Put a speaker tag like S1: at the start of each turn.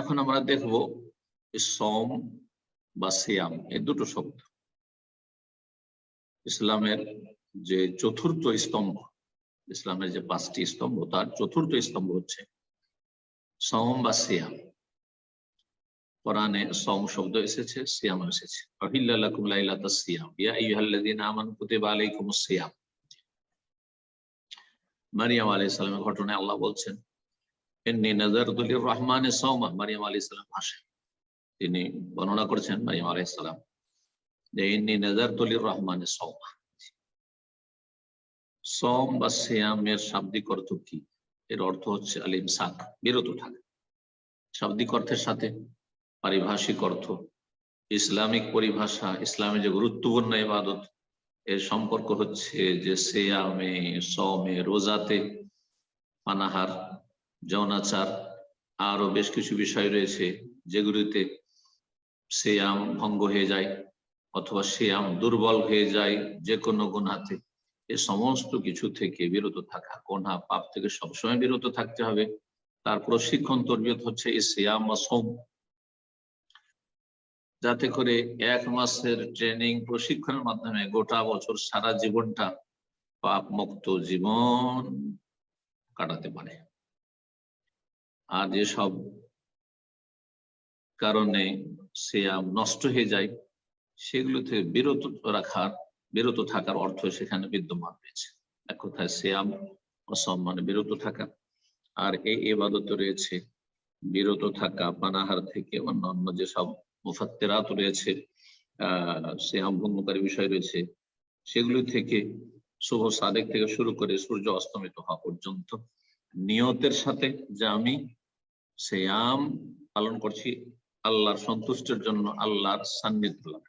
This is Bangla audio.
S1: এখন আমরা দেখব সম বা সিয়াম এই দুটো শব্দ। ইসলামের যে চতুর্থ স্তম্ভ, ইসলামের যে 5টি স্তম্ভ তার চতুর্থ স্তম্ভ হচ্ছে সম বা সিয়াম। কোরআনে সম শব্দ এসেছে, সিয়াম এসেছে। অহিল্লা লাকুম লাইলাতাস সিয়াম ইয়া আইয়ুহাল্লাযীনা আমানু কুতিবা আলাইকুমুস সিয়াম। মারিয়াম আলাইহিস সালামের ঘটনায় আল্লাহ বলছেন ইন্নী নাযারতু লির-রাহমানি সাওমা। মারিয়াম আলাইহিস সালাম ভাষণ তিনি বর্ণনা করেছেন মারিয়াম আলাইহিস সালাম যে ইন্নী নাযারতু লির-রাহমানি সাওমা। সম বা সিয়ামের শাব্দিক অর্থ কি? এর অর্থ হচ্ছে আল-ইমসাক, বিরত থাকা। শাব্দিক অর্থের সাথে পারিভাষিক অর্থ, ইসলামিক পরিভাষা, ইসলামের যে গুরুত্বপূর্ণ ইবাদত এর সম্পর্ক হচ্ছে যে সিয়ামে, সমে, রোজাতে, পানাহার, যৌনাচার, আরো বেশ কিছু বিষয় রয়েছে যেগুলিতে সিয়াম ভঙ্গ হয়ে যায় অথবা সিয়াম দুর্বল হয়ে যায় যে কোনো গুনাহতে। এ সমস্ত কিছু থেকে বিরত থাকা, গুনাহ পাপ থেকে সবসময় বিরত থাকতে হবে। তার প্রশিক্ষণ তরবিয়ত হচ্ছে এই সিয়াম বা সোম, যাতে করে 1 মাসের ট্রেনিং প্রশিক্ষণের মাধ্যমে গোটা বছর সারা জীবনটা পাপ মুক্ত জীবন কাটাতে পারে। আর যেসব কারণে সিয়াম নষ্ট হয়ে যায় সেগুলো থেকে বিরত থাকার অর্থ সেখানে বিদ্যমান রয়েছে। এক কথায় সিয়াম অসম্মানে বিরত থাকা। আর এই ইবাদত রয়েছে বিরত থাকা পানাহার থেকে, অন্যান্য যেসব মুফাত্তিরাত রয়েছে, সিয়াম ভঙ্গকারী বিষয় রয়েছে, সেগুলি থেকে শুভ সাদেক থেকে শুরু করে সূর্য অস্তমিত হওয়া পর্যন্ত নিয়তের সাথে যে আমি সিয়াম পালন করছি আল্লাহর সন্তুষ্টির জন্য, আল্লাহর সান্নিধ্য লাভ।